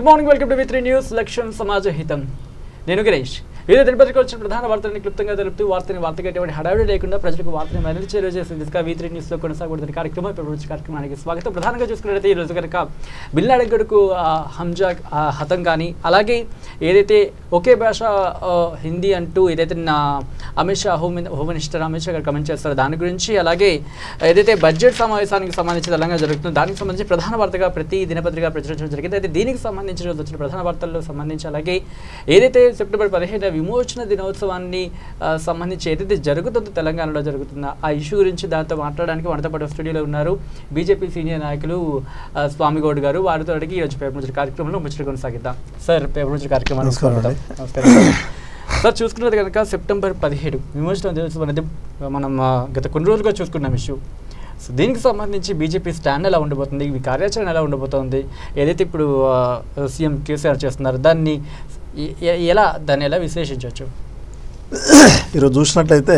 Good morning, welcome to V3 news. లక్ష్యం సమాజ హితం. నేను గిరీష్. వివిధ దినపత్రికలు వచ్చిన ప్రధాన వార్తలను క్లుప్తంగా తెలుపుతూ వార్తకి ఎటువంటి హడావిడి లేకుండా ప్రజలకు వార్తను మరింత చేరువచేసే దిశగా V3 న్యూస్లో కొనసాగుతున్న కార్యక్రమానికి స్వాగతం. ప్రధానంగా చూసుకున్నట్లయితే ఈరోజు కనుక బిల్లాడె కొడుకు హంజా హతం కానీ, అలాగే ఏదైతే ఒకే భాష హిందీ అంటూ ఏదైతే అమిత్ షా హోమ్ మినిస్టర్ అమిత్ షా గారు కమెంట్ చేస్తారో దాని గురించి, అలాగే ఏదైతే బడ్జెట్ సమావేశానికి సంబంధించి తెలంగాణ జరుగుతుందో దానికి సంబంధించి ప్రధాన వార్తగా ప్రతి దినపత్రిక ప్రచురించడం జరిగింది. అయితే దీనికి సంబంధించిన వచ్చిన ప్రధాన వార్తల్లో సంబంధించి, అలాగే ఏదైతే సెప్టెంబర్ 17 విమోచన దినోత్సవాన్ని సంబంధించి ఏదైతే జరుగుతుందో తెలంగాణలో జరుగుతుందో ఆ ఇష్యూ గురించి దాంతో మాట్లాడడానికి మనతో పాటు స్టూడియోలో ఉన్నారు బీజేపీ సీనియర్ నాయకులు స్వామిగౌడ్ గారు. వారితో అడిగి ఈరోజు పేపర్ ముచ్చట కార్యక్రమంలో ముచ్చట కొనసాగిద్దాం. సార్, పేపర్ ముచ్చట కార్యక్రమాన్ని నమస్కారం సార్. చూసుకున్నది కనుక సెప్టెంబర్ 17 విమోచన దినోత్సవం అనేది మనం గత కొన్ని రోజులుగా చూసుకున్నాం ఇష్యూ. సో దీనికి సంబంధించి బీజేపీ స్టాండ్ ఎలా ఉండబోతుంది, ఈ కార్యాచరణ ఎలా ఉండబోతుంది, ఏదైతే ఇప్పుడు సీఎం కేసీఆర్ చేస్తున్నారు దాన్ని ఎలా విశ్లేషించవచ్చు? ఈరోజు చూసినట్లయితే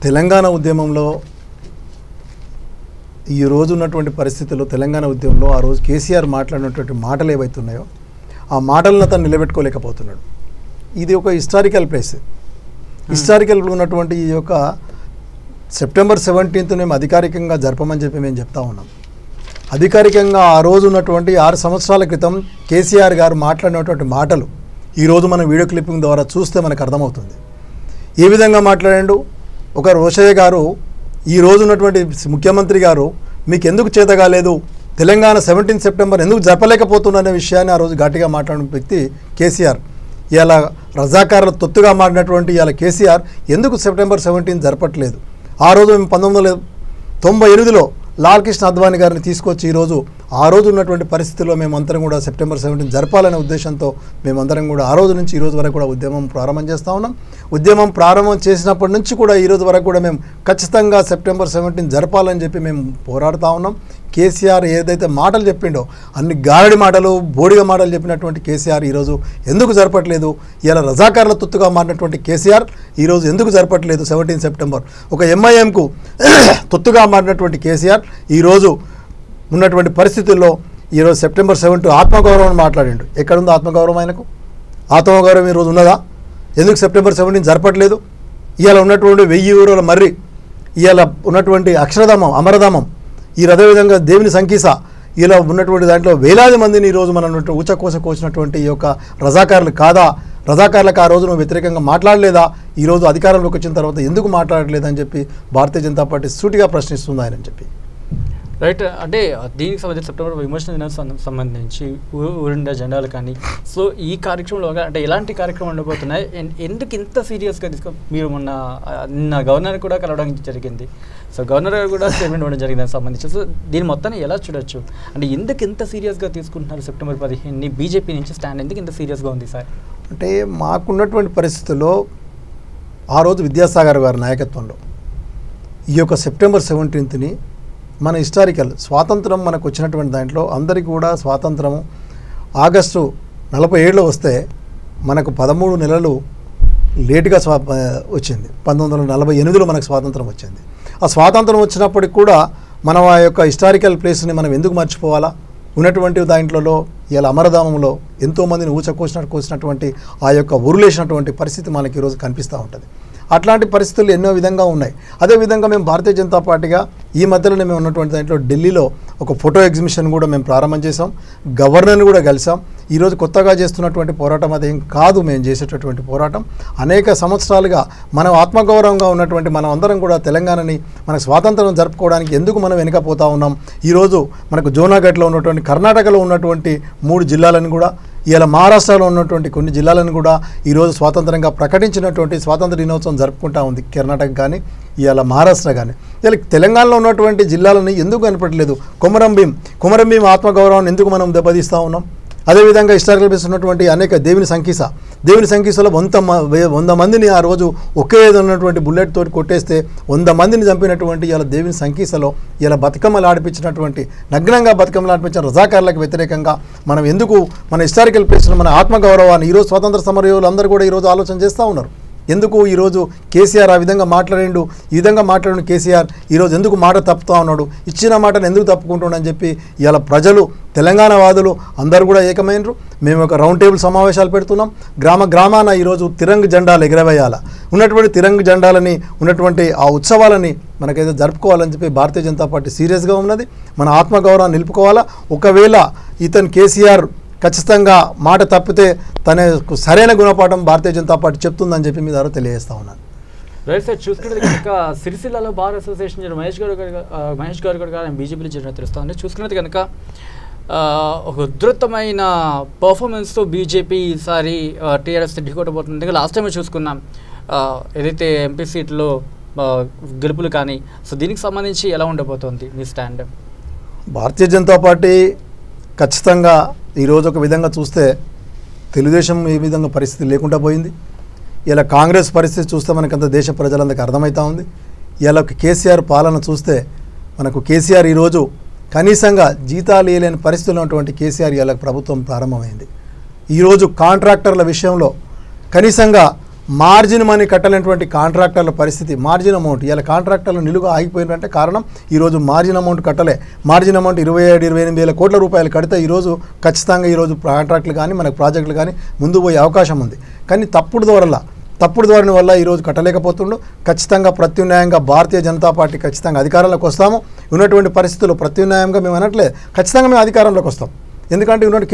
తెలంగాణ ఉద్యమంలో ఈరోజు ఉన్నటువంటి పరిస్థితుల్లో తెలంగాణ ఉద్యమంలో ఆ రోజు కేసీఆర్ మాట్లాడినటువంటి మాటలు ఏవైతున్నాయో ఆ మాటలను అతను నిలబెట్టుకోలేకపోతున్నాడు. ఇది ఒక హిస్టారికల్ ప్లేస్. హిస్టారికల్ ఉన్నటువంటి ఈ యొక్క సెప్టెంబర్ 17 మేము అధికారికంగా జరపమని చెప్పి మేము చెప్తా ఉన్నాం. అధికారికంగా ఆ రోజు ఉన్నటువంటి 6 సంవత్సరాల క్రితం కేసీఆర్ గారు మాట్లాడినటువంటి మాటలు ఈరోజు మనం వీడియో క్లిప్పింగ్ ద్వారా చూస్తే మనకు అర్థమవుతుంది. ఏ విధంగా మాట్లాడాడు ఒక రోషయ్య గారు, ఈ రోజు ఉన్నటువంటి ముఖ్యమంత్రి గారు మీకు ఎందుకు చేతగాలేదు, తెలంగాణ 17 సెప్టెంబర్ ఎందుకు జరపలేకపోతున్న విషయాన్ని ఆ రోజు గట్టిగా మాట్లాడిన వ్యక్తి కేసీఆర్. ఇలా రజాకారుల తొత్తుగా మాడినటువంటి ఇలా కేసీఆర్ ఎందుకు సెప్టెంబర్ 17 జరపట్లేదు. ఆ రోజు మేము 1998లో లాల్ కృష్ణ అద్వానీ గారిని తీసుకొచ్చి ఈరోజు ఆ రోజు ఉన్నటువంటి పరిస్థితుల్లో మేమందరం కూడా సెప్టెంబర్ 17 జరపాలనే ఉద్దేశంతో మేమందరం కూడా ఆ రోజు నుంచి ఈ రోజు వరకు కూడా ఉద్యమం ప్రారంభం చేస్తూ ఉన్నాం. ఉద్యమం ప్రారంభం చేసినప్పటి నుంచి కూడా ఈ రోజు వరకు కూడా మేము ఖచ్చితంగా సెప్టెంబర్ 17 జరపాలని చెప్పి మేము పోరాడుతూ ఉన్నాం. కేసీఆర్ ఏదైతే మాటలు చెప్పిండో అన్ని గారడి మాటలు, బోడిగ మాటలు చెప్పినటువంటి కేసీఆర్ ఈరోజు ఎందుకు జరపట్లేదు, ఇలా రజాకారుల తొత్తుగా మారినటువంటి కేసీఆర్ ఈరోజు ఎందుకు జరపట్లేదు 17 సెప్టెంబర్. ఒక ఎంఐఎంకు తొత్తుగా మారినటువంటి కేసీఆర్ ఈరోజు ఉన్నటువంటి పరిస్థితుల్లో ఈరోజు సెప్టెంబర్ 17 ఆత్మగౌరవం మాట్లాడిండు. ఎక్కడుందో ఆత్మగౌరవం ఆయనకు? ఆత్మగౌరవం ఈరోజు ఉన్నదా? ఎందుకు సెప్టెంబర్ 17 జరపట్లేదు? ఇవాళ ఉన్నటువంటి 1000 ఊరుల మర్రి, ఇవాళ ఉన్నటువంటి అక్షరధామం, అమరధామం, ఈ అదేవిధంగా దేవుని సంకీస, ఇలా ఉన్నటువంటి దాంట్లో వేలాది మందిని ఈరోజు మనం ఊచకోస కోసినటువంటి ఈ యొక్క రజాకారులు కాదా? రజాకారులకు ఆ రోజు నువ్వు వ్యతిరేకంగా మాట్లాడలేదా? ఈరోజు అధికారంలోకి వచ్చిన తర్వాత ఎందుకు మాట్లాడలేదని చెప్పి భారతీయ జనతా పార్టీ సూటిగా ప్రశ్నిస్తుంది ఆయన చెప్పి. రైట్. అంటే దీనికి సంబంధించి సెప్టెంబర్ విమోచన దినోత్సవం సంబంధించి ఊరిండే జెండాలు కానీ, సో ఈ కార్యక్రమంలో అంటే ఎలాంటి కార్యక్రమం ఉండబోతున్నాయి, ఎందుకు ఇంత సీరియస్గా మీరు నిన్న గవర్నర్ కూడా కలవడానికి జరిగింది. సో గవర్నర్ గారు కూడా స్టేట్మెంట్ ఇవ్వడం జరిగింది దానికి సంబంధించి. సో దీని మొత్తాన్ని ఎలా చూడొచ్చు, అంటే ఎందుకు ఇంత సీరియస్గా తీసుకుంటున్నారు సెప్టెంబర్ 15ని? బీజేపీ నుంచి స్టాండ్ ఎందుకు ఇంత సీరియస్గా ఉంది సార్? అంటే మాకున్నటువంటి పరిస్థితుల్లో ఆ రోజు విద్యాసాగర్ గారి నాయకత్వంలో ఈ యొక్క సెప్టెంబర్ 17ని మన హిస్టారికల్ స్వాతంత్రం మనకు వచ్చినటువంటి దాంట్లో అందరికీ కూడా స్వాతంత్రము ఆగస్టు 47లో వస్తే మనకు 13 నెలలు లేటుగా వచ్చింది. 1948లో మనకు స్వాతంత్రం వచ్చింది. ఆ స్వాతంత్రం వచ్చినప్పటికి కూడా మనం ఆ యొక్క హిస్టారికల్ ప్లేస్ని మనం ఎందుకు మర్చిపోవాలా? ఉన్నటువంటి దాంట్లో ఇలా అమరధామంలో ఎంతోమందిని కోసినటువంటి ఆ యొక్క ఉరులేసినటువంటి పరిస్థితి మనకి ఈరోజు కనిపిస్తూ ఉంటుంది. అట్లాంటి పరిస్థితులు ఎన్నో విధంగా ఉన్నాయి. అదేవిధంగా మేము భారతీయ జనతా పార్టీగా ఈ మధ్యలోనే మేము ఉన్నటువంటి దాంట్లో ఢిల్లీలో ఒక ఫోటో ఎగ్జిబిషన్ కూడా మేము ప్రారంభం చేసాం. గవర్నర్ని కూడా కలిసాం. ఈరోజు కొత్తగా చేస్తున్నటువంటి పోరాటం అదేం కాదు. మేము చేసేటటువంటి పోరాటం అనేక సంవత్సరాలుగా మనం ఆత్మగౌరవంగా ఉన్నటువంటి మనం అందరం కూడా తెలంగాణని మనకు స్వాతంత్రం జరుపుకోవడానికి ఎందుకు మనం వెనుకపోతూ ఉన్నాం. ఈరోజు మనకు జోనాఘట్లో ఉన్నటువంటి కర్ణాటకలో ఉన్నటువంటి 3 జిల్లాలను కూడా, ఇలా మహారాష్ట్రలో ఉన్నటువంటి కొన్ని జిల్లాలను కూడా ఈరోజు స్వాతంత్రంగా ప్రకటించినటువంటి స్వాతంత్ర దినోత్సవం జరుపుకుంటూ ఉంది కర్ణాటక కానీ, ఇలా మహారాష్ట్ర కానీ. ఇలా తెలంగాణలో ఉన్నటువంటి జిల్లాలను ఎందుకు కనపడలేదు? కొమరం భీం ఆత్మగౌరవాన్ని ఎందుకు మనం దెబ్బతీస్తూ ఉన్నాం? అదేవిధంగా హిస్టారికల్ ప్లేస్ ఉన్నటువంటి అనేక దేవుని సంకీసలో 100 మందిని ఆ రోజు ఒకే ఉన్నటువంటి బుల్లెట్ తోటి కొట్టేస్తే 100 మందిని చంపినటువంటి ఇలా దేవుని సంకీసలో ఇలా బతుకమ్మలు ఆడిపించినటువంటి, నగ్నంగా బతుకమ్మలు ఆడిపించిన రజాకారులకు వ్యతిరేకంగా మనం ఎందుకు మన హిస్టారికల్ ప్లేస్లో మన ఆత్మగౌరవాన్ని ఈరోజు స్వాతంత్ర సమరయోధులు అందరూ కూడా ఈరోజు ఆలోచన చేస్తూ ఉన్నారు. ఎందుకు ఈరోజు కేసీఆర్ ఆ విధంగా మాట్లాడిండు, ఈ విధంగా మాట్లాడిన కేసీఆర్ ఈరోజు ఎందుకు మాట తప్పుతా ఉన్నాడు, ఇచ్చిన మాటను ఎందుకు తప్పుకుంటున్నాడు అని చెప్పి ఇలా ప్రజలు తెలంగాణ వాదులు అందరూ కూడా ఏకమైనరు. మేము ఒక రౌండ్ టేబుల్ సమావేశాలు పెడుతున్నాం. గ్రామాన ఈరోజు తిరంగ జెండాలు ఎగరవేయాల, ఉన్నటువంటి తిరంగ జెండాలని ఉన్నటువంటి ఆ ఉత్సవాలని మనకైతే జరుపుకోవాలని చెప్పి భారతీయ జనతా పార్టీ సీరియస్గా ఉన్నది. మన ఆత్మగౌరవాన్ని నిలుపుకోవాలా. ఒకవేళ ఇతను కేసీఆర్ ఖచ్చితంగా మాట తప్పితే తనకు సరైన గుణపాఠం భారతీయ జనతా పార్టీ చెప్తుందని చెప్పి మీ ద్వారా తెలియజేస్తా ఉన్నాను. రైట్ సార్, చూసుకుంటే కనుక సిరిసిల్లలో బార్ అసోసియేషన్ మహేష్ గారు కూడా బీజేపీలో చేరిన తెలుస్తుంది. చూసుకున్నది కనుక ఒక ఉధృతమైన పర్ఫార్మెన్స్తో బీజేపీ ఈసారి టీఆర్ఎస్ ఢీకొట్టబోతుంది. లాస్ట్ టైం చూసుకున్నాం ఏదైతే ఎంపీ సీట్లో గెలుపులు కానీ, సో దీనికి సంబంధించి ఎలా ఉండబోతోంది మీ స్టాండ్? భారతీయ జనతా పార్టీ ఖచ్చితంగా ఈరోజు ఒక విధంగా చూస్తే తెలుగుదేశం ఏ విధంగా పరిస్థితి లేకుండా పోయింది. ఇలా కాంగ్రెస్ పరిస్థితి చూస్తే మనకంత దేశ ప్రజలందరికీ అర్థమవుతూ ఉంది. ఇలా కేసీఆర్ పాలన చూస్తే మనకు కేసీఆర్ ఈరోజు కనీసంగా జీతాలు ఇవ్వలేని పరిస్థితుల్లో ఉన్నటువంటి కేసీఆర్ ఇలా ప్రభుత్వం ప్రారంభమైంది. ఈరోజు కాంట్రాక్టర్ల విషయంలో కనీసంగా మార్జిన్ మనీ కట్టలేనటువంటి కాంట్రాక్టర్ల పరిస్థితి, మార్జిన్ అమౌంట్ ఇలా కాంట్రాక్టర్లు నిలుగా ఆగిపోయినంటే కారణం ఈరోజు మార్జిన్ అమౌంట్ కట్టలే. మార్జిన్ అమౌంట్ 27-28 వేల కోట్ల రూపాయలు కడితే ఈరోజు ఖచ్చితంగా ఈరోజు కాంట్రాక్టులు కానీ మనకు ప్రాజెక్టులు కానీ ముందు పోయే అవకాశం ఉంది. కానీ తప్పుడు ధోరణి వల్ల ఈరోజు కట్టలేకపోతుండు. ఖచ్చితంగా ప్రత్యామ్నాయంగా భారతీయ జనతా పార్టీ ఖచ్చితంగా అధికారంలోకి వస్తాము. ఉన్నటువంటి పరిస్థితుల్లో ప్రత్యామ్నాయంగా మేము అనట్లేదు, ఖచ్చితంగా మేము అధికారంలోకి వస్తాం. ఎందుకంటే ఉన్నటువంటి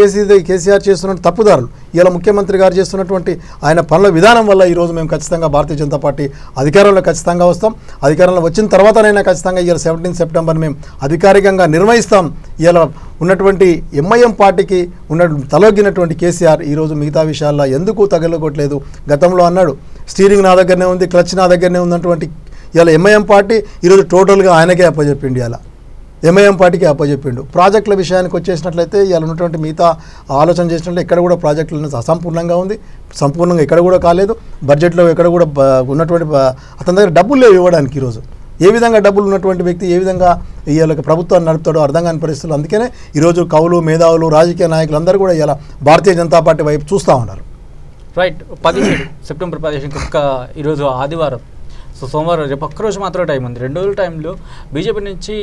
కేసీఆర్ చేస్తున్న తప్పుదారులు ఇలా ముఖ్యమంత్రి గారు చేస్తున్నటువంటి ఆయన పనుల విధానం వల్ల ఈరోజు మేము ఖచ్చితంగా భారతీయ జనతా పార్టీ అధికారంలో ఖచ్చితంగా వస్తాం. అధికారంలో వచ్చిన తర్వాతనైనా ఖచ్చితంగా ఇలా 17 సెప్టెంబర్ మేము అధికారికంగా నిర్వహిస్తాం. ఇలా ఉన్నటువంటి ఎంఐఎం పార్టీకి తలొగ్గినటువంటి కేసీఆర్ ఈరోజు మిగతా విషయాల్లో ఎందుకు తగలగొట్టలేదు. గతంలో అన్నాడు స్టీరింగ్ నా దగ్గరనే ఉంది, క్లచ్ నా దగ్గరనే ఉన్నటువంటి ఇలా ఎంఐఎం పార్టీ ఈరోజు టోటల్గా ఆయనకే అప్పచెప్పిండి. ఇలా ఎంఐఎం పార్టీకి అప్పచెప్పిండు. ప్రాజెక్టుల విషయానికి వచ్చేసినట్లయితే ఇలా ఉన్నటువంటి మిగతా ఆలోచన చేసినట్లయితే ఎక్కడ కూడా ప్రాజెక్టులు అసంపూర్ణంగా ఉంది, సంపూర్ణంగా ఎక్కడ కూడా కాలేదు. బడ్జెట్లో ఎక్కడ కూడా ఉన్నటువంటి అతని దగ్గర డబ్బులు లేవు ఇవ్వడానికి. ఈరోజు ఏ విధంగా డబ్బులు ఉన్నటువంటి వ్యక్తి ఏ విధంగా వీళ్ళకి ప్రభుత్వాన్ని నడుపుతాడో అర్థం కాని పరిస్థితులు. అందుకనే ఈరోజు కవులు, మేధావులు, రాజకీయ నాయకులు అందరూ కూడా ఇలా భారతీయ జనతా పార్టీ వైపు చూస్తూ ఉన్నారు. రైట్, 17 సెప్టెంబర్ 15 ఈరోజు ఆదివారం, సో సోమవారం, రేపు ఒక్కరోజు మాత్రం టైం ఉంది. 2 రోజుల టైంలో బీజేపీ నుంచి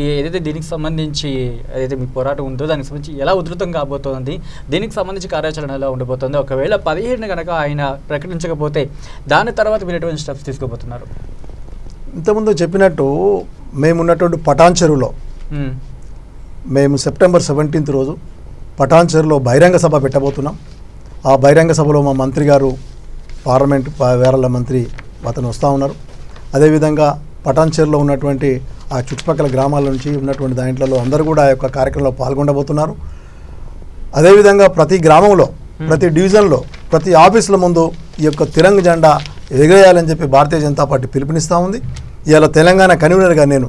ఏదైతే దీనికి సంబంధించి ఏదైతే మీ పోరాటం ఉందో దానికి సంబంధించి ఎలా ఉధృతం కాబోతోంది, దీనికి సంబంధించి కార్యాచరణ ఎలా ఉండబోతుంది, ఒకవేళ 17 కనుక ఆయన ప్రకటించకపోతే దాని తర్వాత మీరు ఎటువంటి స్టెప్స్ తీసుకోబోతున్నారు? ఇంతకుముందు చెప్పినట్టు మేము ఉన్నటువంటి పటాన్ చెరువులో మేము సెప్టెంబర్ 17 రోజు పటాన్ చెరువులో బహిరంగ సభ పెట్టబోతున్నాం. ఆ బహిరంగ సభలో మా మంత్రి గారు, పార్లమెంట్ వ్యవహారాల మంత్రి అతను వస్తూ ఉన్నారు. అదేవిధంగా పటాన్ చెరువులో ఉన్నటువంటి ఆ చుట్టుపక్కల గ్రామాల నుంచి ఉన్నటువంటి దాంట్లో అందరూ కూడా ఆ యొక్క కార్యక్రమంలో పాల్గొనబోతున్నారు. అదేవిధంగా ప్రతి గ్రామంలో, ప్రతి డివిజన్లో, ప్రతి ఆఫీసుల ముందు ఈ యొక్క తిరంగ జెండా ఎగరేయాలని చెప్పి భారతీయ జనతా పార్టీ పిలుపునిస్తూ ఉంది. ఇలా తెలంగాణ కన్వీనర్గా నేను,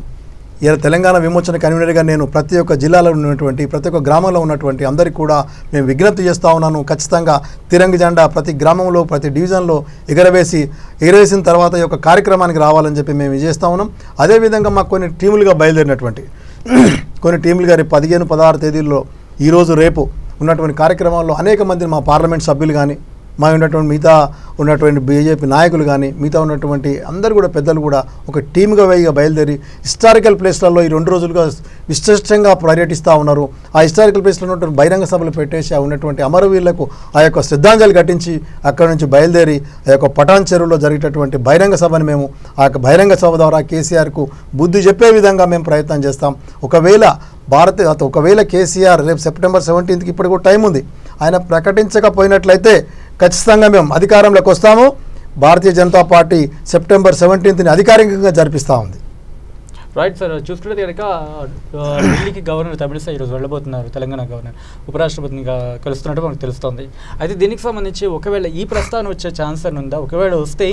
ఇలా తెలంగాణ విమోచన కన్వీనర్గా నేను ప్రతి ఒక్క జిల్లాలో ఉన్నటువంటి ప్రతి ఒక్క గ్రామంలో ఉన్నటువంటి అందరికీ కూడా మేము విజ్ఞప్తి చేస్తూ ఉన్నాను. ఖచ్చితంగా తిరంగ జెండా ప్రతి గ్రామంలో, ప్రతి డివిజన్లో ఎగరవేసిన తర్వాత ఈ యొక్క కార్యక్రమానికి రావాలని చెప్పి మేము చేస్తూ ఉన్నాం. అదేవిధంగా మాకు కొన్ని టీములుగా బయలుదేరినటువంటి కొన్ని టీములుగా రేపు 15, 16 తేదీల్లో ఈరోజు రేపు ఉన్నటువంటి కార్యక్రమాల్లో అనేక మంది మా పార్లమెంట్ సభ్యులు కానీ, మా మిగతా ఉన్నటువంటి బీజేపీ నాయకులు కానీ, మిగతా ఉన్నటువంటి అందరూ కూడా పెద్దలు కూడా ఒక టీమ్గా బయలుదేరి హిస్టారికల్ ప్లేస్లలో ఈ 2 రోజులుగా విశిష్టంగా పర్యటిస్తూ ఉన్నారు. ఆ హిస్టారికల్ ప్లేస్లో ఉన్నటువంటి బహిరంగ సభలు పెట్టేసి ఆ ఉన్నటువంటి అమరవీరులకు ఆ యొక్క శ్రద్ధాంజలి ఘటించి అక్కడి నుంచి బయలుదేరి ఆ యొక్క పటాన్ చెరువులో జరిగేటటువంటి బహిరంగ సభని మేము ఆ యొక్క బహిరంగ సభ ద్వారా కేసీఆర్కు బుద్ధి చెప్పే విధంగా మేము ప్రయత్నం చేస్తాం. ఒకవేళ కేసీఆర్ రేపు సెప్టెంబర్ 17కి ఇప్పుడు కూడా టైం ఉంది, ఆయన ప్రకటించకపోయినట్లయితే ఖచ్చితంగా మేము అధికారంలోకి వస్తాము. భారతీయ జనతా పార్టీ సెప్టెంబర్ 17ని అధికారికంగా జరిపిస్తూ ఉంది. రైట్ సార్, చూసుకుంటే కనుక ఢిల్లీకి గవర్నర్ తమిళిసై ఈరోజు వెళ్ళబోతున్నారు. తెలంగాణ గవర్నర్ ఉపరాష్ట్రపతిని కలుస్తున్నట్టు మనకు తెలుస్తుంది. అయితే దీనికి సంబంధించి ఒకవేళ ఈ ప్రస్తావన వచ్చే ఛాన్స్ అని ఉందా? ఒకవేళ వస్తే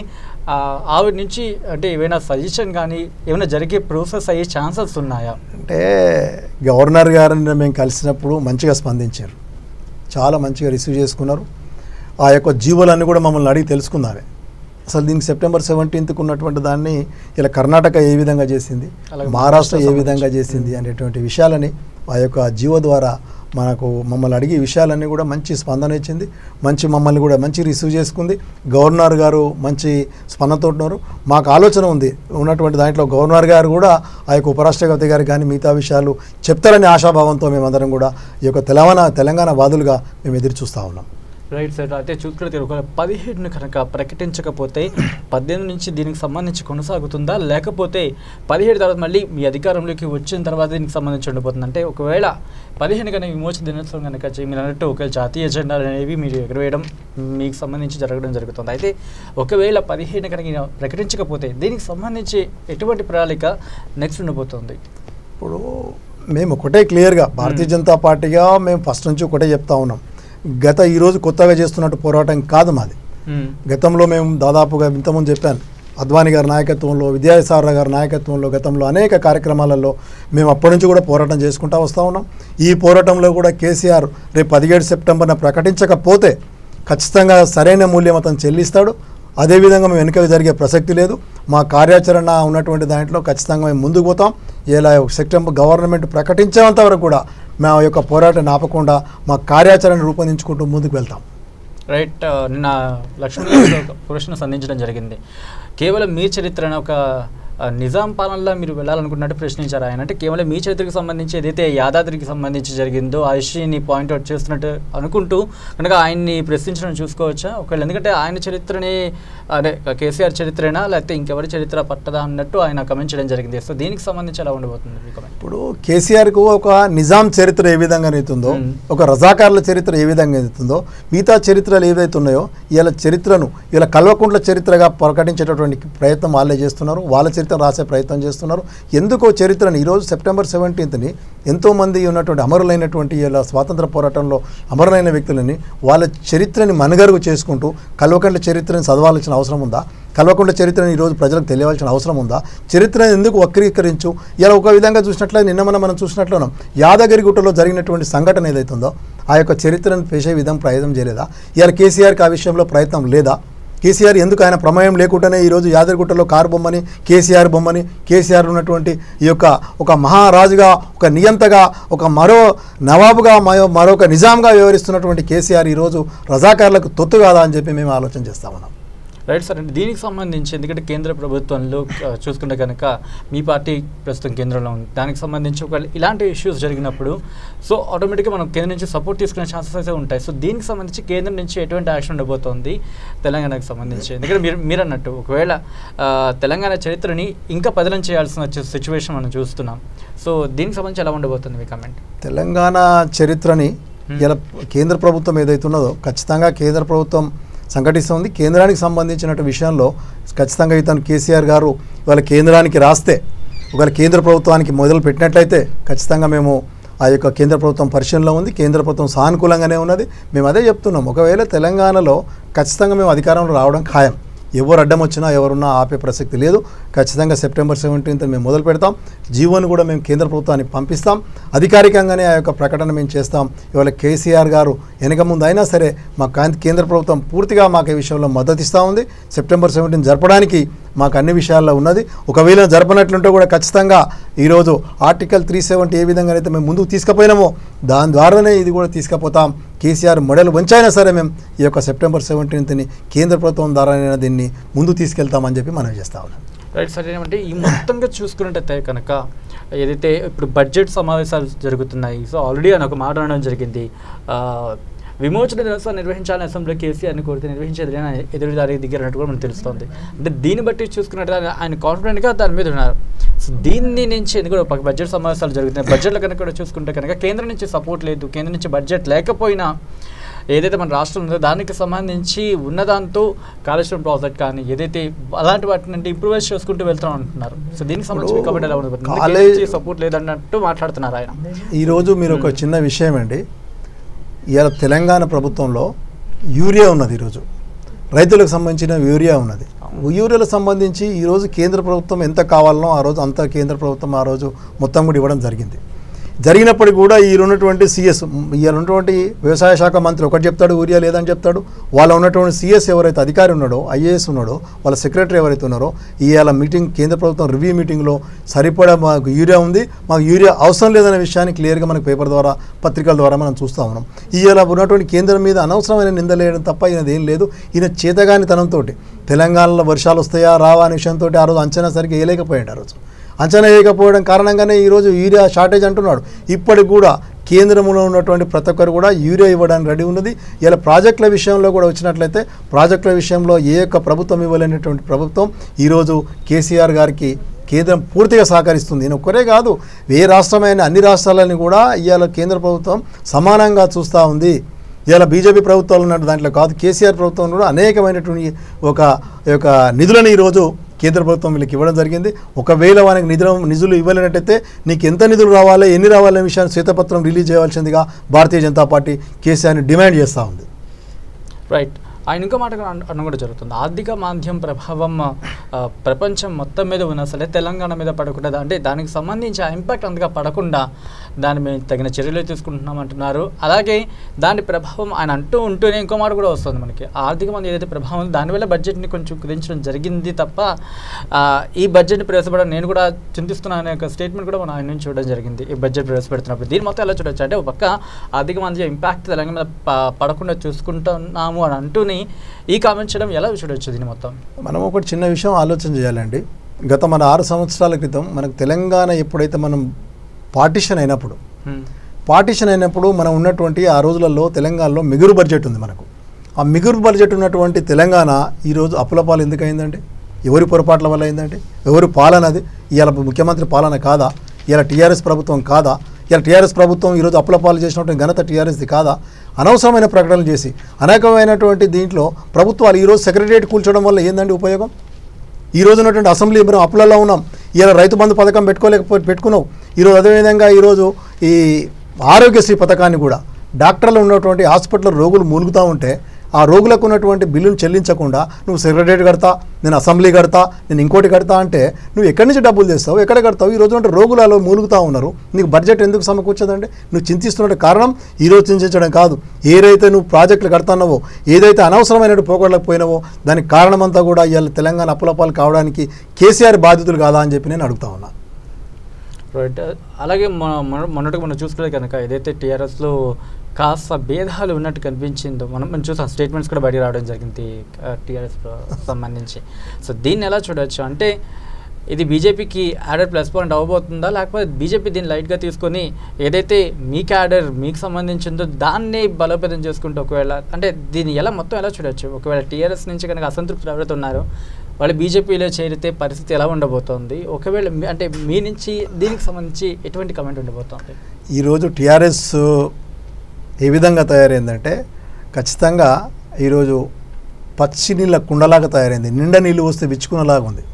ఆవిడ నుంచి అంటే ఏమైనా సజెషన్ కానీ ఏమైనా జరిగే ప్రాసెస్ అయ్యే ఛాన్సెస్ ఉన్నాయా? అంటే గవర్నర్ గారిని మేము కలిసినప్పుడు మంచిగా స్పందించారు, చాలా మంచిగా రిసీవ్ చేసుకున్నారు. ఆ యొక్క జీవోలన్నీ కూడా మమ్మల్ని అడిగి తెలుసుకున్నారే. అసలు దీనికి సెప్టెంబర్ 17కు ఉన్నటువంటి దాన్ని ఇలా కర్ణాటక ఏ విధంగా చేసింది, మహారాష్ట్ర ఏ విధంగా చేసింది అనేటువంటి విషయాలని ఆ యొక్క జీవో ద్వారా మమ్మల్ని అడిగి ఈ విషయాలన్నీ కూడా మంచి స్పందన ఇచ్చింది, మమ్మల్ని కూడా మంచి రిసీవ్ చేసుకుంది. గవర్నర్ గారు మంచి స్పందనతో ఉన్నారు. మాకు ఆలోచన ఉంది ఉన్నటువంటి దాంట్లో గవర్నర్ గారు కూడా ఆ యొక్క ఉపరాష్ట్రపతి గారికి కానీ మిగతా విషయాలు చెప్తారనే ఆశాభావంతో మేమందరం కూడా ఈ యొక్క తెలంగాణ వాదులుగా మేము ఎదురు చూస్తూ ఉన్నాం. Right sir. అయితే చూసుకుంటే ఒక 17ను కనుక ప్రకటించకపోతే 18 నుంచి దీనికి సంబంధించి కొనసాగుతుందా, లేకపోతే 17 తర్వాత మళ్ళీ మీ అధికారంలోకి వచ్చిన తర్వాత దీనికి సంబంధించి ఉండిపోతుంది? అంటే ఒకవేళ 15 కనుక విమోచన దినోత్సవం కనుక మీరు అన్నట్టు ఒకవేళ జాతీయ జెండాలు అనేవి మీరు ఎగరవేయడం మీకు సంబంధించి జరగడం జరుగుతుంది. అయితే ఒకవేళ 15 కనుక ప్రకటించకపోతే దీనికి సంబంధించి ఎటువంటి ప్రణాళిక నెక్స్ట్ ఉండబోతుంది? ఇప్పుడు మేము ఒకటే క్లియర్గా భారతీయ జనతా పార్టీగా మేము ఫస్ట్ నుంచి ఒకటే చెప్తా ఉన్నాం. ఈరోజు కొత్తగా చేస్తున్నట్టు పోరాటం కాదు మాది. గతంలో మేము దాదాపుగా ఇంతకుముందు చెప్పాను, అద్వానీ గారి నాయకత్వంలో, విద్యాసాగర్ గారి నాయకత్వంలో గతంలో అనేక కార్యక్రమాలలో మేము అప్పటి నుంచి కూడా పోరాటం చేసుకుంటూ వస్తూ ఉన్నాం. ఈ పోరాటంలో కూడా కేసీఆర్ రేపు 17 సెప్టెంబర్న ప్రకటించకపోతే ఖచ్చితంగా సరైన మూల్యం అతను చెల్లిస్తాడు. అదేవిధంగా మేము వెనుక జరిగే ప్రసక్తి లేదు. మా కార్యాచరణ ఉన్నటువంటి దాంట్లో ఖచ్చితంగా మేము ముందుకు పోతాం. ఇలా సెప్టెంబర్ గవర్నమెంట్ ప్రకటించేంత వరకు కూడా మా యొక్క పోరాటాన్ని ఆపకుండా మా కార్యాచరణ రూపొందించుకుంటూ ముందుకు వెళ్తాం. రైట్. నిన్న లక్ష్మణ్ ప్రశ్న సంధించడం జరిగింది. కేవలం మీ చరిత్రను ఒక నిజాం పాలనలో మీరు వెళ్ళాలనుకున్నట్టు ప్రశ్నించారు ఆయన. అంటే కేవలం మీ చరిత్రకు సంబంధించి ఏదైతే యాదాద్రికి సంబంధించి జరిగిందో ఆ ఇష్యూని పాయింట్అవుట్ చేస్తున్నట్టు అనుకుంటూ కనుక ఆయన్ని ప్రశ్నించడం చూసుకోవచ్చా ఒకవేళ? ఎందుకంటే ఆయన చరిత్రని అదే కేసీఆర్ చరిత్రేనా లేకపోతే ఇంకెవరి చరిత్ర పట్టదా అన్నట్టు ఆయన కమెంట్ చేయడం జరిగింది. సో దీనికి సంబంధించి ఎలా ఉండబోతుంది? ఇప్పుడు కేసీఆర్కు ఒక నిజాం చరిత్ర ఏ విధంగా అవుతుందో, ఒక రజాకార్ల చరిత్ర ఏ విధంగా అవుతుందో, మిగతా చరిత్రలు ఏవైతే ఉన్నాయో ఇలా చరిత్రను ఇలా కల్వకుంట్ల చరిత్రగా ప్రకటించేటటువంటి ప్రయత్నం వాళ్ళే చేస్తున్నారు. వాళ్ళ చరిత్ర రాసే ప్రయత్నం చేస్తున్నారు. ఎందుకో చరిత్రని ఈరోజు సెప్టెంబర్ 17ని ఎంతోమంది ఉన్నటువంటి అమరులైనటువంటి ఇలా స్వాతంత్ర పోరాటంలో అమరులైన వ్యక్తులని వాళ్ళ చరిత్రని మనగరుగు చేసుకుంటూ కల్వకుంట్ల చరిత్రని చదవాల్సిన అవసరం ఉందా? కల్వకుంట్ల చరిత్రని ఈరోజు ప్రజలకు తెలియవలసిన అవసరం ఉందా? చరిత్రను ఎందుకు వక్రీకరించు? ఇలా ఒక విధంగా చూసినట్లయితే నిన్న మనం చూసినట్లున్నాం, యాదగిరిగుట్టలో జరిగినటువంటి సంఘటన ఏదైతుందో ఆ యొక్క చరిత్రను పేసే ప్రయత్నం చేయలేదా? ఇలా కేసీఆర్కి ఆ విషయంలో ప్రయత్నం లేదా? కేసీఆర్ ఎందుకు ఆయన ప్రమేయం లేకుండానే ఈరోజు యాదగిరిగుట్టలో కారు బొమ్మని, కేసీఆర్ బొమ్మని, కేసీఆర్ ఉన్నటువంటి ఈ యొక్క ఒక మహారాజుగా, ఒక నియంతగా, ఒక మరో నవాబుగా, మరొక నిజాంగా వ్యవహరిస్తున్నటువంటి కేసీఆర్ ఈరోజు రజాకార్లకు తొత్తు కాదా అని చెప్పి మేము ఆలోచన చేస్తా ఉన్నాం. Right sir. అంటే దీనికి సంబంధించి ఎందుకంటే కేంద్ర ప్రభుత్వంలో చూసుకుంటే కనుక మీ పార్టీ ప్రస్తుతం కేంద్రంలో ఉంది. దానికి సంబంధించి ఒకవేళ ఇలాంటి ఇష్యూస్ జరిగినప్పుడు సో ఆటోమేటిక్గా మనం కేంద్రం నుంచి సపోర్ట్ తీసుకునే ఛాన్సెస్ అయితే ఉంటాయి. సో దీనికి సంబంధించి కేంద్రం నుంచి ఎటువంటి యాక్షన్ ఉండబోతోంది తెలంగాణకు సంబంధించి? ఎందుకంటే మీరు అన్నట్టు ఒకవేళ తెలంగాణ చరిత్రని ఇంకా పదిలం చేయాల్సిన సిచ్యువేషన్ మనం చూస్తున్నాం. సో దీనికి సంబంధించి ఎలా ఉండబోతుంది మీ కమెంట్? తెలంగాణ చరిత్రని ఇలా కేంద్ర ప్రభుత్వం ఏదైతే ఉన్నదో ఖచ్చితంగా కేంద్ర ప్రభుత్వం సంఘటిస్తుంది. కేంద్రానికి సంబంధించిన విషయంలో ఖచ్చితంగా ఇతను కేసీఆర్ గారు ఇవాళ కేంద్రానికి రాస్తే, ఒకవేళ కేంద్ర ప్రభుత్వానికి మొదలు పెట్టినట్లయితే ఖచ్చితంగా మేము ఆ యొక్క కేంద్ర ప్రభుత్వం పరిశీలనలో ఉంది. కేంద్ర ప్రభుత్వం సానుకూలంగానే ఉన్నది. మేము అదే చెప్తున్నాం, ఒకవేళ తెలంగాణలో ఖచ్చితంగా మేము అధికారంలో రావడం ఖాయం. ఎవరు అడ్డం వచ్చినా ఎవరున్నా ఆపే ప్రసక్తి లేదు. ఖచ్చితంగా సెప్టెంబర్ 17th మేము మొదలు పెడతాం. జీవోను కూడా మేము కేంద్ర ప్రభుత్వానికి పంపిస్తాం. అధికారికంగానే ఆ యొక్క ప్రకటన మేము చేస్తాం. ఇవాళ కేసీఆర్ గారు వెనక ముందు అయినా సరే మా కేంద్ర ప్రభుత్వం పూర్తిగా మాకు ఈ విషయంలో మద్దతు ఇస్తూ ఉంది. సెప్టెంబర్ 17 జరపడానికి మాకు అన్ని విషయాల్లో ఉన్నది. ఒకవేళ జరపనట్లుంటే కూడా ఖచ్చితంగా ఈరోజు ఆర్టికల్ 370 ఏ విధంగా అయితే మేము ముందుకు తీసుకుపోయినామో దాని ద్వారానే ఇది కూడా తీసుకుపోతాం. కేసీఆర్ మెడల్ వంచైనా సరే మేము ఈ యొక్క సెప్టెంబర్ 17ని కేంద్ర ప్రభుత్వం ద్వారానే దీన్ని ముందు తీసుకెళ్తామని చెప్పి మనం చేస్తా ఉన్నాం. Right sir. ఏమంటే ఈ మొత్తంగా చూసుకున్నట్టయితే కనుక ఏదైతే ఇప్పుడు బడ్జెట్ సమావేశాలు జరుగుతున్నాయి, సో ఆల్రెడీ అని ఒక మాట అనడం జరిగింది, విమోచన దినోత్సవం నిర్వహించాలని అసెంబ్లీ కేసీఆర్ని కోరితే నిర్వహించేది ఎదురుదారి దిగినట్టు కూడా మనకు తెలుస్తుంది. అంటే దీన్ని బట్టి చూసుకున్నట్టు ఆయన కాన్ఫిడెంట్గా దాని మీద ఉన్నారు. సో దీన్ని నుంచి ఎందుకంటే బడ్జెట్ సమావేశాలు జరుగుతున్నాయి, బడ్జెట్లో కనుక కూడా చూసుకుంటే కనుక కేంద్రం నుంచి సపోర్ట్ లేదు, కేంద్రం నుంచి బడ్జెట్ లేకపోయినా ఏదైతే మన రాష్ట్రం ఉందో దానికి సంబంధించి ఉన్నదాంతో కాళేశ్వరం ప్రాజెక్ట్ కానీ ఏదైతే అలాంటి వాటిని ఇంప్రూవైజ్ చేసుకుంటూ వెళ్తాం అంటున్నారు. సో దీనికి సంబంధించి కాబట్టి ఎలా ఉండదు, సపోర్ట్ లేదన్నట్టు మాట్లాడుతున్నారు ఆయన. ఈరోజు మీరు ఒక చిన్న విషయం అండి, ఇవాళ తెలంగాణ ప్రభుత్వంలో యూరియా ఉన్నది. ఈరోజు రైతులకు సంబంధించిన యూరియా ఉన్నది. యూరియాలకు సంబంధించి ఈరోజు కేంద్ర ప్రభుత్వం ఎంత కావాలనో ఆ రోజు అంత కేంద్ర ప్రభుత్వం ఆ రోజు మొత్తం కూడా ఇవ్వడం జరిగింది. జరిగినప్పటికీ కూడా ఈ ఉన్నటువంటి సిఎస్ ఇవాళ ఉన్నటువంటి వ్యవసాయ శాఖ మంత్రి ఒకటి చెప్తాడు, యూరియా లేదని చెప్తాడు. వాళ్ళ ఉన్నటువంటి సిఎస్ ఎవరైతే అధికారి ఉన్నాడో, ఐఏఎస్ ఉన్నాడో, వాళ్ళ సెక్రటరీ ఎవరైతే ఉన్నారో ఇవాళ మీటింగ్ కేంద్ర ప్రభుత్వం రివ్యూ మీటింగ్లో సరిపడా మాకు యూరియా ఉంది, మాకు యూరియా అవసరం లేదనే విషయాన్ని క్లియర్గా మనకు పేపర్ ద్వారా పత్రికల ద్వారా మనం చూస్తూ ఉన్నాం. ఇవాళ ఉన్నటువంటి కేంద్రం మీద అనవసరమైన నిందలేయడం తప్ప ఈయనది ఏం లేదు. ఈయన చేతగాని తనంతో తెలంగాణలో వర్షాలు వస్తాయా రావా అనే విషయంతో ఆ రోజు అంచనా సరిగ్గా వేయలేకపోయాడు. ఆ రోజు అంచనా వేయకపోవడం కారణంగానే ఈరోజు యూరియా షార్టేజ్ అంటున్నాడు. ఇప్పటికి కూడా కేంద్రంలో ఉన్నటువంటి ప్రతి ఒక్కరు కూడా యూరియా ఇవ్వడానికి రెడీ ఉన్నది. ఇలా ప్రాజెక్టుల విషయంలో కూడా వచ్చినట్లయితే ప్రాజెక్టుల విషయంలో ఏ ఒక్క ప్రభుత్వం ఇవ్వలేనటువంటి ప్రభుత్వం ఈరోజు కేసీఆర్ గారికి కేంద్రం పూర్తిగా సహకరిస్తుంది. నేను ఒక్కరే కాదు, ఏ రాష్ట్రమైన అన్ని రాష్ట్రాలని కూడా ఇవాళ కేంద్ర ప్రభుత్వం సమానంగా చూస్తూ ఉంది. ఇలా బీజేపీ ప్రభుత్వాలు ఉన్నట్టు దాంట్లో కాదు, కేసీఆర్ ప్రభుత్వం కూడా అనేకమైనటువంటి ఒక నిధులను ఈరోజు కేంద్ర ప్రభుత్వం వీళ్ళకి ఇవ్వడం జరిగింది. ఒకవేళ వానికి నిధులు ఇవ్వలేనట్టయితే నీకు ఎంత నిధులు రావాలి, ఎన్ని రావాలనే విషయాన్ని శ్వేతపత్రం రిలీజ్ చేయవలసిందిగా భారతీయ జనతా పార్టీ కేసీఆర్ని డిమాండ్ చేస్తూ ఉంది. రైట్. ఆయన ఇంకో మాట అన్న కూడా జరుగుతుంది. ఆర్థిక మాంద్యం ప్రభావం ప్రపంచం మొత్తం మీద ఉన్నా సరే తెలంగాణ మీద పడకుండా, అంటే దానికి సంబంధించి ఆ ఇంపాక్ట్ అంతగా పడకుండా దాని మీద తగిన చర్యలు తీసుకుంటున్నాం అంటున్నారు. అలాగే దాని ప్రభావం ఆయన ఉంటూనే ఇంకో మాట కూడా వస్తుంది మనకి. ఆర్థిక మాంద్యం ఏదైతే ప్రభావం ఉందో దానివల్ల బడ్జెట్ని కొంచెం కుదించడం జరిగింది తప్ప ఈ బడ్జెట్ని ప్రవేశపెట్టడం నేను కూడా చింతిస్తున్నాను అనే ఒక స్టేట్మెంట్ కూడా మనం ఆయన నుంచి చూడడం జరిగింది ఈ బడ్జెట్ ప్రవేశపెడుతున్నప్పుడు. దీని మొత్తం ఎలా చూడొచ్చు అంటే, ఒక పక్క ఆర్థిక మాంద్యం ఇంపాక్ట్ తెలంగాణ మీద పడకుండా చూసుకుంటున్నాము అని అంటూనే ఈ కామెంట్ చేయడం ఎలా చూడొచ్చు? దీని మొత్తం మనం ఒకటి చిన్న విషయం ఆలోచన చేయాలండి. గత మన 6 సంవత్సరాల క్రితం మనకు తెలంగాణ ఎప్పుడైతే మనం పార్టీషన్ అయినప్పుడు మనం ఉన్నటువంటి ఆ రోజులలో తెలంగాణలో మిగురు బడ్జెట్ ఉంది. మనకు ఆ మిగురు బడ్జెట్ ఉన్నటువంటి తెలంగాణ ఈరోజు అప్పులపాలు ఎందుకు అయిందండి? ఎవరి పొరపాట్ల వల్ల అయిందండి? ఎవరి పాలన అది? ఇవాళ ముఖ్యమంత్రి పాలన కాదా? ఇవాళ టీఆర్ఎస్ ప్రభుత్వం కాదా? ఇలా టీఆర్ఎస్ ప్రభుత్వం ఈరోజు అప్పులపాలు చేసినటువంటి ఘనత టీఆర్ఎస్ది కాదా? అనవసరమైన ప్రకటనలు చేసి అనేకమైనటువంటి దీంట్లో ప్రభుత్వాలు ఈరోజు సెక్రటరియట్ కూల్చడం వల్ల ఏందండి ఉపయోగం? ఈరోజు ఉన్నటువంటి అసెంబ్లీ మనం అప్పులలో ఉన్నాం. ఇలా రైతు బంధు పథకం పెట్టుకున్నావు. ఈరోజు అదేవిధంగా ఈరోజు ఈ ఆరోగ్యశ్రీ పథకాన్ని కూడా డాక్టర్లు ఉన్నటువంటి హాస్పిటల్లో రోగులు మూలుగుతూ ఉంటే ఆ రోగులకు ఉన్నటువంటి బిల్లును చెల్లించకుండా నువ్వు సెక్రటరియట్ కడతా, నేను అసెంబ్లీ కడతా, నేను ఇంకోటి కడతా అంటే నువ్వు ఎక్కడి నుంచి డబ్బులు తెస్తావు, ఎక్కడ కడతావు? ఈరోజు అంటే రోగులలో మూలుగుతూ ఉన్నారు. నీకు బడ్జెట్ ఎందుకు సమకూర్చదండి? నువ్వు చింతిస్తున్న కారణం ఈరోజు చింతించడం కాదు. ఏదైతే నువ్వు ప్రాజెక్టులు కడతానవో, ఏదైతే అనవసరమైన పోగొడలకు పోయినావో దానికి కారణమంతా కూడా ఇవాళ తెలంగాణ అప్పులపాలు కావడానికి కేసీఆర్ బాధితులు కాదా అని చెప్పి నేను అడుగుతా ఉన్నా. రైట్. అలాగే మొన్నటికి మనం చూసుకుంటే కనుక ఏదైతే టీఆర్ఎస్లో కాస్త భేదాలు ఉన్నట్టు కనిపించిందో మనం చూసాం. స్టేట్మెంట్స్ కూడా బయట రావడం జరిగింది టీఆర్ఎస్ సంబంధించి. సో దీన్ని ఎలా చూడవచ్చు అంటే, ఇది బీజేపీకి యాడెడ్ ప్లస్ పాయింట్ అవ్వబోతుందా, లేకపోతే బీజేపీ దీన్ని లైట్గా తీసుకొని ఏదైతే మీ క్యాడర్ మీకు సంబంధించిందో దాన్ని బలోపేతం చేసుకుంటూ ఒకవేళ అంటే దీన్ని మొత్తం ఎలా చూడవచ్చు? ఒకవేళ టీఆర్ఎస్ నుంచి కనుక అసంతృప్తులు ఎవరైతే ఉన్నారో వాళ్ళు బీజేపీలో చేరితే పరిస్థితి ఎలా ఉండబోతోంది? ఒకవేళ అంటే మీ నుంచి దీనికి సంబంధించి ఎటువంటి కమెంట్ ఉండబోతోంది? ఈరోజు టీఆర్ఎస్ ఏ విధంగా తయారైందంటే ఖచ్చితంగా ఈరోజు పచ్చి నీళ్ళ కుండలాగా తయారైంది. నిండా నీళ్ళు వస్తే విచ్చుకున్నలాగా ఉంది.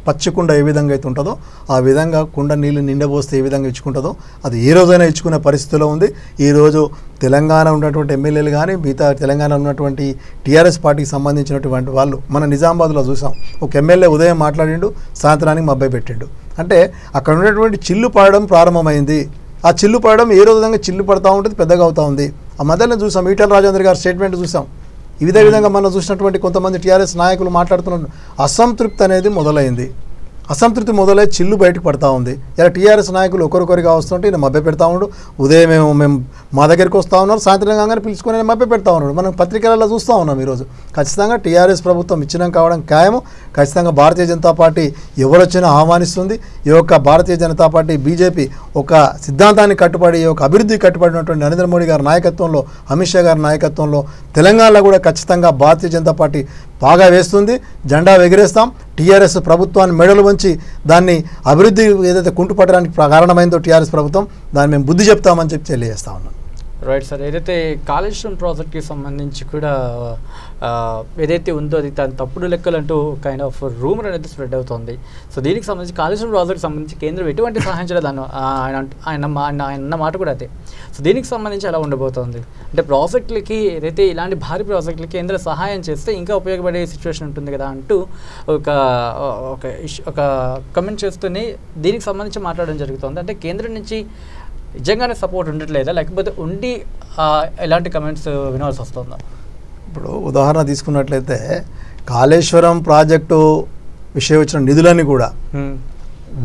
పచ్చి కుండ ఏ విధంగా అయితే ఉంటుందో ఆ విధంగా కుండ నీళ్ళు నిండబోస్తే ఏ విధంగా ఇచ్చుకుంటుందో అది ఏ రోజైనా ఇచ్చుకునే పరిస్థితిలో ఉంది. ఈరోజు తెలంగాణ ఉన్నటువంటి ఎమ్మెల్యేలు కానీ మిగతా తెలంగాణ ఉన్నటువంటి టీఆర్ఎస్ పార్టీకి సంబంధించినటువంటి వాళ్ళు మన నిజామాబాద్లో చూసాం. ఒక ఎమ్మెల్యే ఉదయం మాట్లాడిండు, సాయంత్రానికి మబ్బై పెట్టిండు. అంటే అక్కడ ఉన్నటువంటి చిల్లు పడడం ప్రారంభమైంది. ఆ చిల్లు పడడం ఏ విధంగా చిల్లు పడతా ఉంటుంది, పెద్దగా అవుతూ ఉంది. ఆ మధ్యలో చూసాం ఈటెల రాజేందర్ గారి స్టేట్మెంట్ చూసాం. ఇదే విధంగా మనం చూసినటువంటి కొంతమంది టీఆర్ఎస్ నాయకులు మాట్లాడుతున్న అసంతృప్తి అనేది మొదలైంది. అసంతృప్తి మొదలై చిల్లు బయటకు పడతా ఉంది. ఇలా టీఆర్ఎస్ నాయకులు ఒకరికొరిగా వస్తుంటే నేను మభ్య పెడతా ఉండు. ఉదయం మేము మా దగ్గరికి వస్తూ ఉన్నారు, సాయంత్రం కాగానే పిలుచుకొని నేను మభ్య పెడతా ఉన్నాడు. మనం పత్రికలలో చూస్తూ ఉన్నాం. ఈరోజు ఖచ్చితంగా టీఆర్ఎస్ ప్రభుత్వం ఇచ్చినాం కావడం ఖాయము. ఖచ్చితంగా భారతీయ జనతా పార్టీ ఎవరు వచ్చినా ఆహ్వానిస్తుంది. ఈ యొక్క భారతీయ జనతా పార్టీ బీజేపీ ఒక సిద్ధాంతాన్ని కట్టుబడి, ఒక అభివృద్ధికి కట్టుబడినటువంటి నరేంద్ర మోడీ గారి నాయకత్వంలో, అమిత్ షా గారి నాయకత్వంలో తెలంగాణలో కూడా ఖచ్చితంగా భారతీయ జనతా పార్టీ బాగా వేస్తుంది. జెండా ఎగిరేస్తాం. టీఆర్ఎస్ ప్రభుత్వాన్ని మెడలు వంచి దాన్ని అభివృద్ధి ఏదైతే కుంటుపడడానికి కారణమైందో టీఆర్ఎస్ ప్రభుత్వం, దాన్ని మేము బుద్ధి చెప్తామని చెప్పి తెలియజేస్తా ఉన్నాం. Right sir. ఏదైతే కాళేశ్వరం ప్రాజెక్ట్కి సంబంధించి కూడా ఏదైతే ఉందో అది దాని తప్పుడు లెక్కలు అంటూ కైండ్ ఆఫ్ రూమర్ అనేది స్ప్రెడ్ అవుతుంది. సో దీనికి సంబంధించి కాళేశ్వరం ప్రాజెక్ట్కి సంబంధించి కేంద్రం ఎటువంటి సహాయం చేయలేదు ఆయన అన్న మాట కూడా అదే. సో దీనికి సంబంధించి ఎలా ఉండబోతోంది అంటే, ప్రాజెక్టులకి ఏదైతే ఇలాంటి భారీ ప్రాజెక్టులకి కేంద్ర సహాయం చేస్తే ఇంకా ఉపయోగపడే సిచ్యువేషన్ ఉంటుంది కదా అంటూ ఒక కమెంట్ చేస్తూనే దీనికి సంబంధించి మాట్లాడడం జరుగుతుంది. అంటే కేంద్రం నుంచి నిజంగానే సపోర్ట్ ఉండట్లేదా, లేకపోతే ఉండి ఎలాంటి కమెంట్స్ వినాల్సి వస్తుందా? ఇప్పుడు ఉదాహరణ తీసుకున్నట్లయితే కాళేశ్వరం ప్రాజెక్టు విషయం వచ్చిన నిధులని కూడా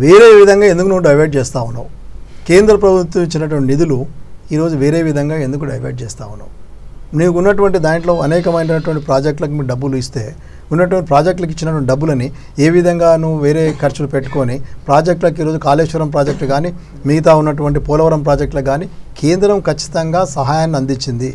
వేరే విధంగా ఎందుకు నువ్వు డైవర్ట్ చేస్తూ ఉన్నావు? కేంద్ర ప్రభుత్వం ఇచ్చినటువంటి నిధులు ఈరోజు వేరే విధంగా ఎందుకు డైవర్ట్ చేస్తూ ఉన్నావు? నీకు ఉన్నటువంటి దాంట్లో అనేకమైనటువంటి ప్రాజెక్టులకు మీరు డబ్బులు ఇస్తే ఉన్నటువంటి ప్రాజెక్టులకు ఇచ్చినటువంటి డబ్బులని ఏ విధంగా నువ్వు వేరే ఖర్చులు పెట్టుకొని ప్రాజెక్టులకు ఈరోజు కాళేశ్వరం ప్రాజెక్టు కానీ మిగతా ఉన్నటువంటి పోలవరం ప్రాజెక్టులకు కానీ కేంద్రం ఖచ్చితంగా సహాయాన్ని అందించింది.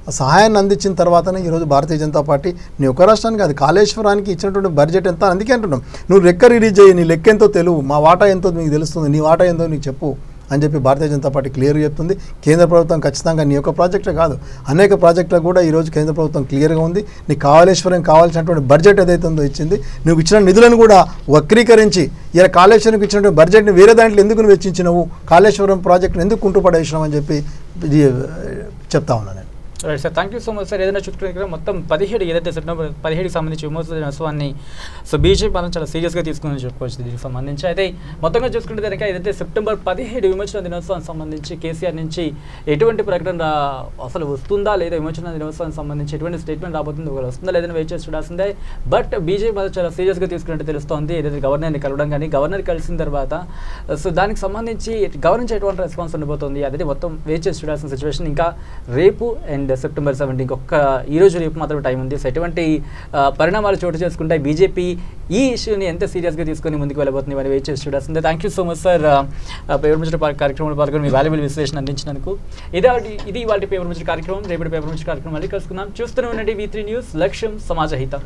ఆ సహాయాన్ని అందించిన తర్వాతనే ఈరోజు భారతీయ జనతా పార్టీ నీ ఒక రాష్ట్రానికి అది కాళేశ్వరానికి ఇచ్చినటువంటి బడ్జెట్ ఎంత, అందుకే అంటున్నాం నువ్వు లెక్క రిలీజ్ చేయి, నీ లెక్క ఎంతో తెలుగు, మా వాటా ఎంతో నీకు తెలుస్తుంది, నీ వాటా ఎంతో నీకు చెప్పు అని చెప్పి భారతీయ జనతా పార్టీ క్లియర్గా చెప్తుంది. కేంద్ర ప్రభుత్వం ఖచ్చితంగా నీ యొక్క ప్రాజెక్టే కాదు అనేక ప్రాజెక్టులకు కూడా ఈరోజు కేంద్ర ప్రభుత్వం క్లియర్గా ఉంది. నీకు కాళేశ్వరం కావాల్సినటువంటి బడ్జెట్ ఏదైతే ఉందో ఇచ్చింది. నువ్వు ఇచ్చిన నిధులను కూడా వక్రీకరించి ఇలా కాళేశ్వరంకి ఇచ్చినటువంటి బడ్జెట్ని వేరే దాంట్లో ఎందుకు నువ్వు వెచ్చించినవు, కాళేశ్వరం ప్రాజెక్టును ఎందుకు కుంటుపడేసినావు అని చెప్పి చెప్తా ఉన్నాను నేను. Right sir, thank you so much sir. ఏదైనా చుట్టుకునే మొత్తం 17 ఏదైతే సెప్టెంబర్ 17కి సంబంధించి విమోచన దినోత్సవాన్ని సో బీజేపీ మనం చాలా సీరియస్గా తీసుకుని చెప్పుకోవచ్చు దీనికి సంబంధించి. అయితే మొత్తంగా చూసుకుంటే కనుక ఏదైతే సెప్టెంబర్ 17 విమోచన దినోత్సవానికి సంబంధించి కేసీఆర్ నుంచి ఎటువంటి ప్రకటన అసలు వస్తుందా లేదా, విమోచన దినోత్సవానికి సంబంధించి ఎటువంటి స్టేట్మెంట్ రాబోతుంది, ఒకవేళ వస్తుందా లేదని వెయిట్ చేసి చూడాల్సిందే. బట్ బీజేపీ మనం చాలా సీరియస్గా తీసుకున్నట్టు తెలుస్తోంది. ఏదైతే గవర్నర్ని కలవడం కానీ, గవర్నర్ కలిసిన తర్వాత సో దానికి సంబంధించి గవర్నర్ నుంచి ఎటువంటి రెస్పాన్స్ ఉండబోతుంది అదే మొత్తం వెయిట్ చేసి చూడాల్సిన సిచ్యువేషన్. ఇంకా రేపు అండ్ సెప్టెంబర్ 17 ఇంకొక ఈరోజు రేపు మాత్రమే టైం ఉంది. సో ఎటువంటి పరిణామాలు చోటు చేసుకుంటాయి, బీజేపీ ఈ ఇష్యూని ఎంత సీరియస్గా తీసుకొని ముందుకు వెళ్ళబోతుంది అని వెయిట్ చేసి చూడాల్సిందే. Thank you so much sir paper minister కార్యక్రమంలో పాల్గొని మీ వాల్యుబుల్ విశ్లేషణ అందించినందుకు. ఇది వాటి పేపర్ మినిస్టర్ కార్యక్రమం. రేపటి పేపర్ మినిస్టర్ కార్యక్రమం మళ్ళీ కలుసుకుందాం. చూస్తూనే ఉండండి V3 న్యూస్, లక్ష్యం సమాజ హితం.